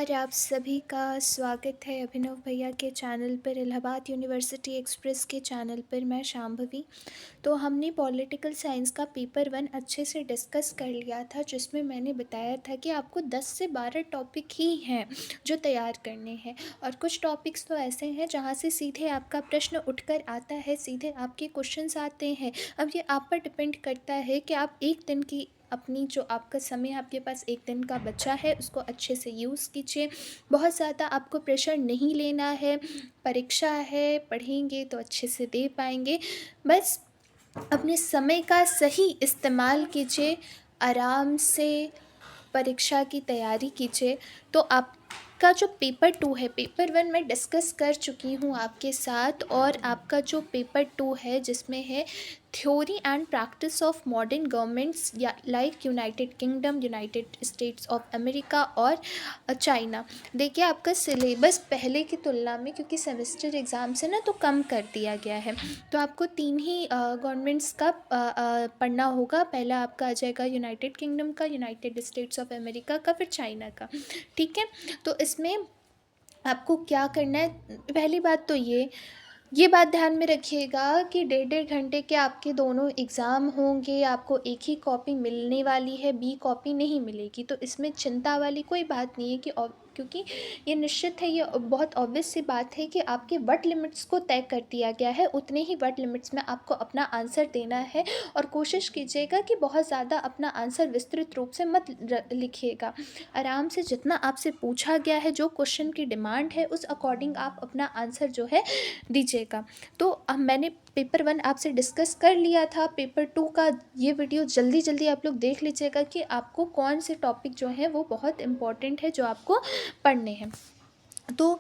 और आप सभी का स्वागत है अभिनव भैया के चैनल पर, इलाहाबाद यूनिवर्सिटी एक्सप्रेस के चैनल पर। मैं शांभवी। तो हमने पॉलिटिकल साइंस का पेपर 1 अच्छे से डिस्कस कर लिया था, जिसमें मैंने बताया था कि आपको 10 से 12 टॉपिक ही हैं जो तैयार करने हैं, और कुछ टॉपिक्स तो ऐसे हैं जहाँ से सीधे आपका प्रश्न उठकर आता है, सीधे आपके क्वेश्चंस आते हैं। अब ये आप पर डिपेंड करता है कि आप एक दिन की अपनी जो आपका समय आपके पास एक दिन का बचा है उसको अच्छे से यूज़ कीजिए। बहुत ज़्यादा आपको प्रेशर नहीं लेना है, परीक्षा है, पढ़ेंगे तो अच्छे से दे पाएंगे। बस अपने समय का सही इस्तेमाल कीजिए, आराम से परीक्षा की तैयारी कीजिए। तो आपका जो पेपर 2 है, पेपर 1 मैं डिस्कस कर चुकी हूँ आपके साथ, और आपका जो पेपर 2 है जिसमें है theory and practice of modern governments या like United Kingdom, United States of America और चाइना। देखिए आपका सिलेबस पहले की तुलना में, क्योंकि सेमेस्टर एग्ज़ाम से ना तो कम कर दिया गया है, तो आपको 3 ही गवर्नमेंट्स का पढ़ना होगा। पहला आपका आ जाएगा यूनाइटेड किंगडम का, यूनाइटेड स्टेट्स ऑफ अमेरिका का, फिर चाइना का। ठीक है, तो इसमें आपको क्या करना है, पहली बात तो ये बात ध्यान में रखिएगा कि 1.5 घंटे के आपके दोनों एग्ज़ाम होंगे। आपको एक ही कॉपी मिलने वाली है, बी कॉपी नहीं मिलेगी, तो इसमें चिंता वाली कोई बात नहीं है कि क्योंकि ये निश्चित है, ये बहुत ऑब्वियस सी बात है कि आपके वर्ड लिमिट्स को तय कर दिया गया है, उतने ही वर्ड लिमिट्स में आपको अपना आंसर देना है। और कोशिश कीजिएगा कि बहुत ज़्यादा अपना आंसर विस्तृत रूप से मत लिखिएगा। आराम से जितना आपसे पूछा गया है, जो क्वेश्चन की डिमांड है, उस अकॉर्डिंग आप अपना आंसर जो है दीजिएगा। तो अब मैंने पेपर 1 आपसे डिस्कस कर लिया था, पेपर 2 का ये वीडियो जल्दी आप लोग देख लीजिएगा कि आपको कौन से टॉपिक जो हैं वो बहुत इम्पॉर्टेंट है जो आपको पढ़ने हैं। तो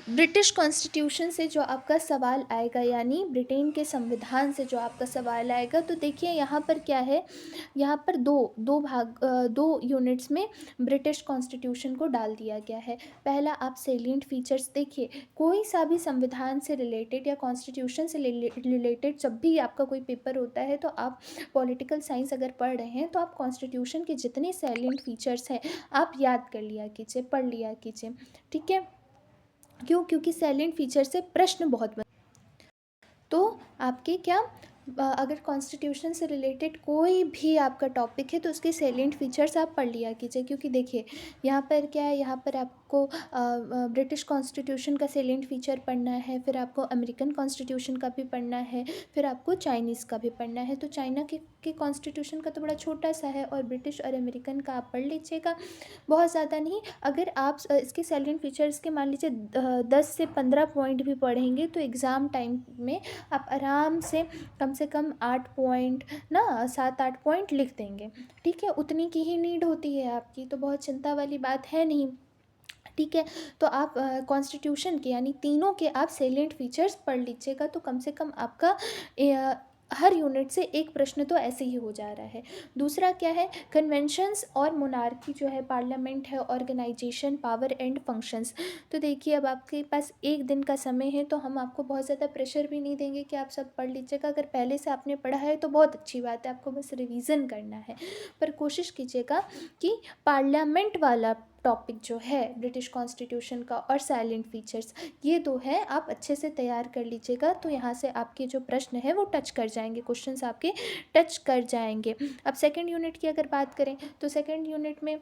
ब्रिटिश कॉन्स्टिट्यूशन से जो आपका सवाल आएगा, यानी ब्रिटेन के संविधान से जो आपका सवाल आएगा, तो देखिए यहाँ पर क्या है, यहाँ पर दो यूनिट्स में ब्रिटिश कॉन्स्टिट्यूशन को डाल दिया गया है। पहला आप सेलिएंट फीचर्स देखिए, कोई सा भी संविधान से रिलेटेड या कॉन्स्टिट्यूशन से रिलेटेड जब भी आपका कोई पेपर होता है, तो आप पॉलिटिकल साइंस अगर पढ़ रहे हैं तो आप कॉन्स्टिट्यूशन के जितने सेलिएंट फीचर्स हैं आप याद कर लिया कीजिए, पढ़ लिया कीजिए। ठीक है, क्योंकि सैलेंट फीचर से प्रश्न बहुत तो आपके क्या अगर कॉन्स्टिट्यूशन से रिलेटेड कोई भी आपका टॉपिक है तो उसके सैलेंट फीचर्स आप पढ़ लिया कीजिए। क्योंकि देखिए यहाँ पर क्या है, यहाँ पर आपको ब्रिटिश कॉन्स्टिट्यूशन का सैलेंट फीचर पढ़ना है, फिर आपको अमेरिकन कॉन्स्टिट्यूशन का भी पढ़ना है, फिर आपको चाइनीज़ का भी पढ़ना है। तो चाइना के कॉन्स्टिट्यूशन का तो बड़ा छोटा सा है, और ब्रिटिश और अमेरिकन का आप पढ़ लीजिएगा, बहुत ज़्यादा नहीं। अगर आप इसके सैलेंट फीचर्स के मान लीजिए 10 से 15 पॉइंट भी पढ़ेंगे तो एग्ज़ाम टाइम में आप आराम से कम 8 पॉइंट ना 7-8 पॉइंट लिख देंगे। ठीक है, उतनी की ही नीड होती है आपकी, तो बहुत चिंता वाली बात है नहीं। ठीक है, तो आप कॉन्स्टिट्यूशन के यानी तीनों के आप सैलेंट फीचर्स पढ़ लीजिएगा, तो कम से कम आपका हर यूनिट से एक प्रश्न तो ऐसे ही हो जा रहा है। दूसरा क्या है, कन्वेंशंस और मोनार्की जो है, पार्लियामेंट है, ऑर्गेनाइजेशन, पावर एंड फंक्शंस। तो देखिए अब आपके पास एक दिन का समय है, तो हम आपको बहुत ज़्यादा प्रेशर भी नहीं देंगे कि आप सब पढ़ लीजिएगा। अगर पहले से आपने पढ़ा है तो बहुत अच्छी बात है, आपको बस रिवीजन करना है, पर कोशिश कीजिएगा कि पार्लियामेंट वाला टॉपिक जो है ब्रिटिश कॉन्स्टिट्यूशन का और साइलेंट फीचर्स, ये दो है आप अच्छे से तैयार कर लीजिएगा। तो यहाँ से आपके जो प्रश्न है वो टच कर जाएंगे, क्वेश्चंस आपके टच कर जाएंगे। अब सेकंड यूनिट की अगर बात करें तो सेकंड यूनिट में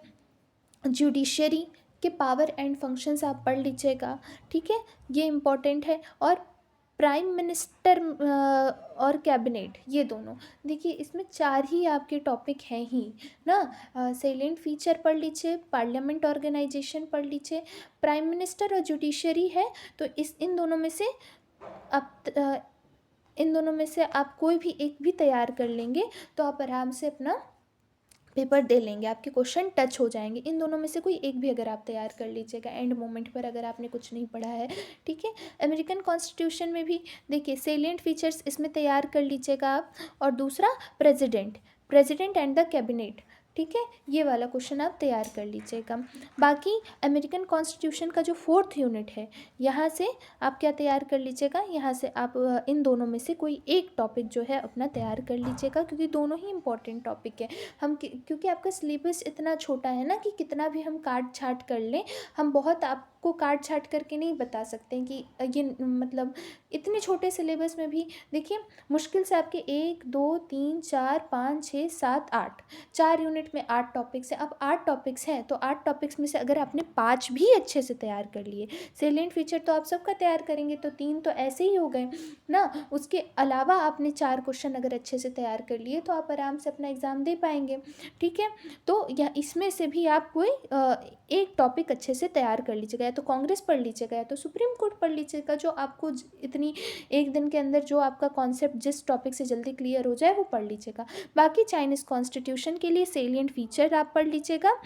जुडिशरी के पावर एंड फंक्शंस आप पढ़ लीजिएगा। ठीक है, ये इम्पॉर्टेंट है। और प्राइम मिनिस्टर और कैबिनेट, ये दोनों देखिए, इसमें 4 ही आपके टॉपिक हैं ही ना। सैलेंट फीचर पढ़ लीजिए, पार्लियामेंट ऑर्गेनाइजेशन पढ़ लीजिए, प्राइम मिनिस्टर और जुडिशरी है। तो इन दोनों में से इन दोनों में से आप कोई भी एक भी तैयार कर लेंगे तो आप आराम से अपना पेपर दे लेंगे, आपके क्वेश्चन टच हो जाएंगे। इन दोनों में से कोई एक भी अगर आप तैयार कर लीजिएगा एंड मोमेंट पर, अगर आपने कुछ नहीं पढ़ा है। ठीक है, अमेरिकन कॉन्स्टिट्यूशन में भी देखिए सैलिएंट फीचर्स इसमें तैयार कर लीजिएगा आप। और दूसरा प्रेसिडेंट एंड द कैबिनेट, ठीक है, ये वाला क्वेश्चन आप तैयार कर लीजिएगा। बाकी अमेरिकन कॉन्स्टिट्यूशन का जो 4th यूनिट है, यहाँ से आप क्या तैयार कर लीजिएगा, यहाँ से आप इन दोनों में से कोई एक टॉपिक जो है अपना तैयार कर लीजिएगा, क्योंकि दोनों ही इंपॉर्टेंट टॉपिक है। क्योंकि आपका सिलेबस इतना छोटा है ना कि कितना भी हम काट छाट कर लें, हम बहुत आपको काट छाट करके नहीं बता सकते हैं कि ये मतलब इतने छोटे सिलेबस में भी देखिए मुश्किल से आपके 1 2 3 4 5 6 7 8 4 यूनिट में 8 टॉपिक्स हैं। अब 8 टॉपिक्स हैं तो 8 टॉपिक्स में से अगर आपने 5 भी अच्छे से तैयार कर लिए, सेलिएंट फीचर तो आप सबका तैयार करेंगे तो 3 तो ऐसे ही हो गए ना। उसके अलावा आपने 4 क्वेश्चन अगर अच्छे से तैयार कर लिए तो आप आराम से अपना एग्ज़ाम दे पाएंगे। ठीक है, तो या इसमें से भी आप कोई एक टॉपिक अच्छे से तैयार कर लीजिएगा, या तो कांग्रेस पढ़ लीजिएगा या तो सुप्रीम कोर्ट पढ़ लीजिएगा, जो आपको इतनी एक दिन के अंदर जो आपका कॉन्सेप्ट जिस टॉपिक से जल्दी क्लियर हो जाए वो पढ़ लीजिएगा। बाकी चाइनीज़ कॉन्स्टिट्यूशन के लिए सेलिएंट फीचर आप पढ़ लीजिएगा,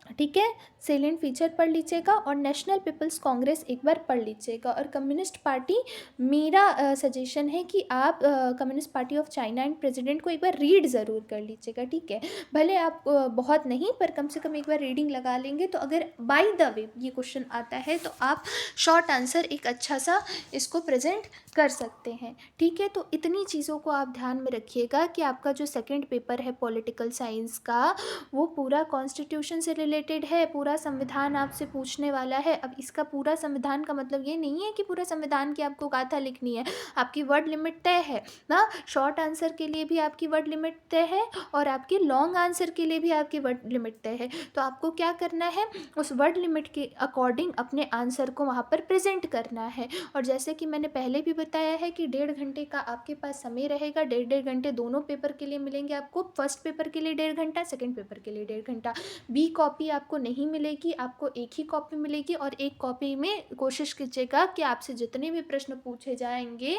ठीक है, सेलिएंट फीचर पढ़ लीजिएगा, और नेशनल पीपल्स कांग्रेस एक बार पढ़ लीजिएगा। और कम्युनिस्ट पार्टी, मेरा सजेशन है कि आप communist party of China and president को एक बार रीड ज़रूर कर लीजिएगा। ठीक है, भले आप बहुत नहीं पर कम से कम एक बार रीडिंग लगा लेंगे तो अगर बाय द वे ये क्वेश्चन आता है तो आप शॉर्ट आंसर एक अच्छा सा इसको प्रेजेंट कर सकते हैं। ठीक है, तो इतनी चीज़ों को आप ध्यान में रखिएगा कि आपका जो सेकेंड पेपर है पॉलिटिकल साइंस का, वो पूरा कॉन्स्टिट्यूशन से रिलेटेड है, पूरा संविधान आपसे पूछने वाला है। अब इसका पूरा संविधान का मतलब ये नहीं है कि पूरा संविधान की आपको गाथा लिखनी है, आपकी वर्ड लिमिट तय है ना। शॉर्ट आंसर के लिए भी आपकी वर्ड लिमिट तय है और आपकी लॉन्ग आंसर के लिए भी आपकी वर्ड लिमिट तय है। तो आपको क्या करना है, उस वर्ड लिमिट के अकॉर्डिंग अपने आंसर को वहाँ पर प्रेजेंट करना है। और जैसे कि मैंने पहले भी बताया है कि 1.5 घंटे का आपके पास समय रहेगा, 1.5 घंटे दोनों पेपर के लिए मिलेंगे आपको। फर्स्ट पेपर के लिए 1.5 घंटा, सेकेंड पेपर के लिए 1.5 घंटा। बी कॉपी आपको नहीं मिलेगी, आपको एक ही कॉपी मिलेगी, और एक कॉपी में कोशिश कीजिएगा कि आपसे जितने भी प्रश्न पूछे जाएंगे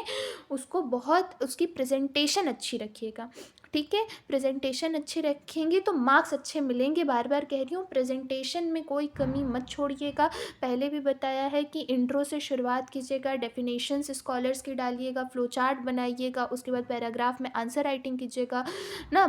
उसको बहुत उसकी प्रेजेंटेशन अच्छी रखिएगा। ठीक है, प्रेजेंटेशन अच्छी रखेंगे तो मार्क्स अच्छे मिलेंगे। बार बार कह रही हूँ, प्रेजेंटेशन में कोई कमी मत छोड़िएगा। पहले भी बताया है कि इंट्रो से शुरुआत कीजिएगा, डेफिनेशंस स्कॉलर्स की डालिएगा, फ्लो चार्ट बनाइएगा, उसके बाद पैराग्राफ में आंसर राइटिंग कीजिएगा ना,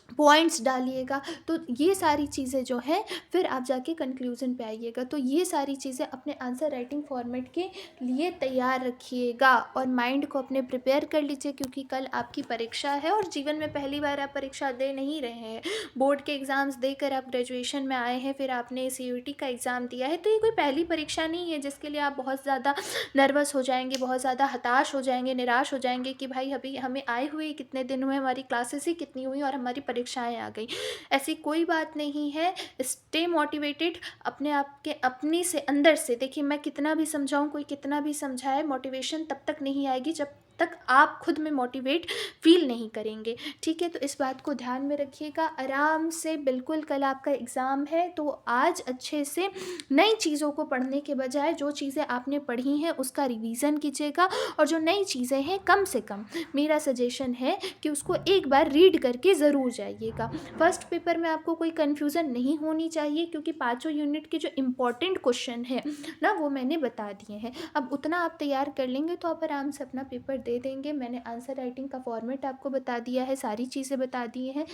पॉइंट्स डालिएगा। तो ये सारी चीज़ें जो हैं फिर आप जाके कंक्लूजन पे आइएगा। तो ये सारी चीज़ें अपने आंसर राइटिंग फॉर्मेट के लिए तैयार रखिएगा और माइंड को अपने प्रिपेयर कर लीजिए, क्योंकि कल आपकी परीक्षा है और जीवन में पहली बार आप परीक्षा दे नहीं रहे हैं। बोर्ड के एग्ज़ाम्स देकर आप ग्रेजुएशन में आए हैं, फिर आपने CUET का एग्ज़ाम दिया है, तो ये कोई पहली परीक्षा नहीं है जिसके लिए आप बहुत ज़्यादा नर्वस हो जाएंगे, बहुत ज़्यादा हताश हो जाएंगे, निराश हो जाएंगे कि भाई अभी हमें आए हुए कितने दिन हुए, हमारी क्लासेस ही कितनी हुई और हमारी परीक्षाएं आ गई। ऐसी कोई बात नहीं है। स्टे मोटिवेटेड, अपने आप के अपने से अंदर से। देखिए, मैं कितना भी समझाऊं, कोई कितना भी समझाए, मोटिवेशन तब तक नहीं आएगी जब तक आप खुद में मोटिवेट फील नहीं करेंगे। ठीक है, तो इस बात को ध्यान में रखिएगा। आराम से, बिल्कुल कल आपका एग्ज़ाम है तो आज अच्छे से नई चीज़ों को पढ़ने के बजाय जो चीज़ें आपने पढ़ी हैं उसका रिवीजन कीजिएगा, और जो नई चीज़ें हैं कम से कम मेरा सजेशन है कि उसको एक बार रीड करके ज़रूर जाइएगा। फर्स्ट पेपर में आपको कोई कन्फ्यूज़न नहीं होनी चाहिए, क्योंकि 5 यूनिट के जो इम्पॉर्टेंट क्वेश्चन है ना वो मैंने बता दिए हैं। अब उतना आप तैयार कर लेंगे तो आप आराम से अपना पेपर दे देंगे। मैंने आंसर राइटिंग का फॉर्मेट आपको बता दिया है, सारी चीज़ें बता दी हैं,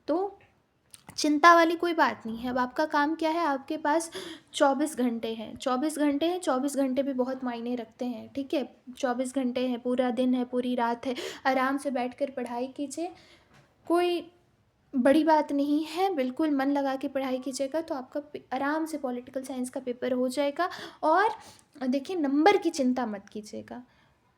तो चिंता वाली कोई बात नहीं है। अब आपका काम क्या है, आपके पास 24 घंटे हैं, 24 घंटे हैं, 24 घंटे भी बहुत मायने रखते हैं। ठीक है, 24 घंटे हैं, पूरा दिन है, पूरी रात है, आराम से बैठकर पढ़ाई कीजिए। कोई बड़ी बात नहीं है, बिल्कुल मन लगा के पढ़ाई कीजिएगा तो आपका आराम से पॉलिटिकल साइंस का पेपर हो जाएगा। और देखिए, नंबर की चिंता मत कीजिएगा,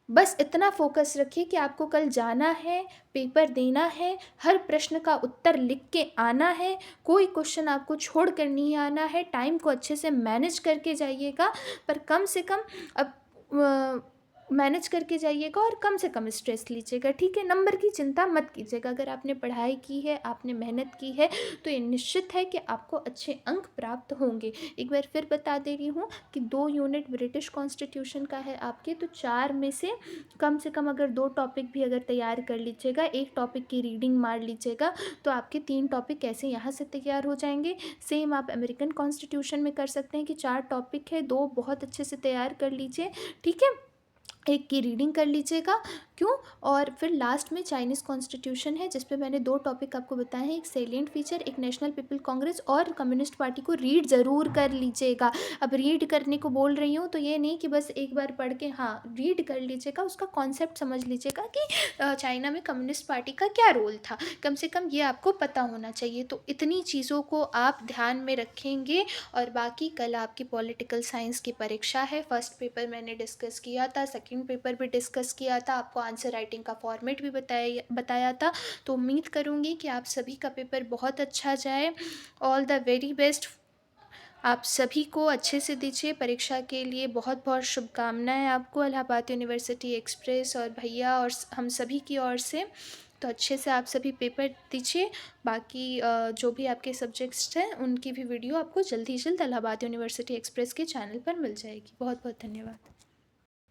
बस इतना फोकस रखिए कि आपको कल जाना है, पेपर देना है, हर प्रश्न का उत्तर लिख के आना है, कोई क्वेश्चन आपको छोड़ कर नहीं आना है। टाइम को अच्छे से मैनेज करके जाइएगा, पर कम से कम अब मैनेज करके जाइएगा और कम से कम स्ट्रेस लीजिएगा। ठीक है, नंबर की चिंता मत कीजिएगा। अगर आपने पढ़ाई की है, आपने मेहनत की है, तो ये निश्चित है कि आपको अच्छे अंक प्राप्त होंगे। एक बार फिर बता दे रही हूँ कि 2 यूनिट ब्रिटिश कॉन्स्टिट्यूशन का है आपके, तो 4 में से कम अगर 2 टॉपिक भी अगर तैयार कर लीजिएगा, एक टॉपिक की रीडिंग मार लीजिएगा, तो आपके 3 टॉपिक कैसे यहाँ से तैयार हो जाएंगे। सेम आप अमेरिकन कॉन्स्टिट्यूशन में कर सकते हैं कि 4 टॉपिक है, 2 बहुत अच्छे से तैयार कर लीजिए। ठीक है, एक की रीडिंग कर लीजिएगा। क्यों? और फिर लास्ट में चाइनीज़ कॉन्स्टिट्यूशन है, जिस पे मैंने 2 टॉपिक आपको बताए हैं, एक सैलिएंट फीचर, एक नेशनल पीपल कांग्रेस और कम्युनिस्ट पार्टी को रीड ज़रूर कर लीजिएगा। अब रीड करने को बोल रही हूँ तो ये नहीं कि बस एक बार पढ़ के, हाँ, रीड कर लीजिएगा, उसका कॉन्सेप्ट समझ लीजिएगा कि चाइना में कम्युनिस्ट पार्टी का क्या रोल था, कम से कम ये आपको पता होना चाहिए। तो इतनी चीज़ों को आप ध्यान में रखेंगे। और बाकी कल आपकी पॉलिटिकल साइंस की परीक्षा है। फर्स्ट पेपर मैंने डिस्कस किया था, सेकंड पेपर भी डिस्कस किया था, आपको आंसर राइटिंग का फॉर्मेट भी बताया था। तो उम्मीद करूँगी कि आप सभी का पेपर बहुत अच्छा जाए। All the very best. आप सभी को अच्छे से दीजिए। परीक्षा के लिए बहुत बहुत शुभकामनाएं आपको, इलाहाबाद यूनिवर्सिटी एक्सप्रेस और भैया और हम सभी की ओर से। तो अच्छे से आप सभी पेपर दीजिए। बाकी जो भी आपके सब्जेक्ट्स हैं उनकी भी वीडियो आपको जल्द ही जल्द इलाहाबाद यूनिवर्सिटी एक्सप्रेस के चैनल पर मिल जाएगी। बहुत बहुत धन्यवाद।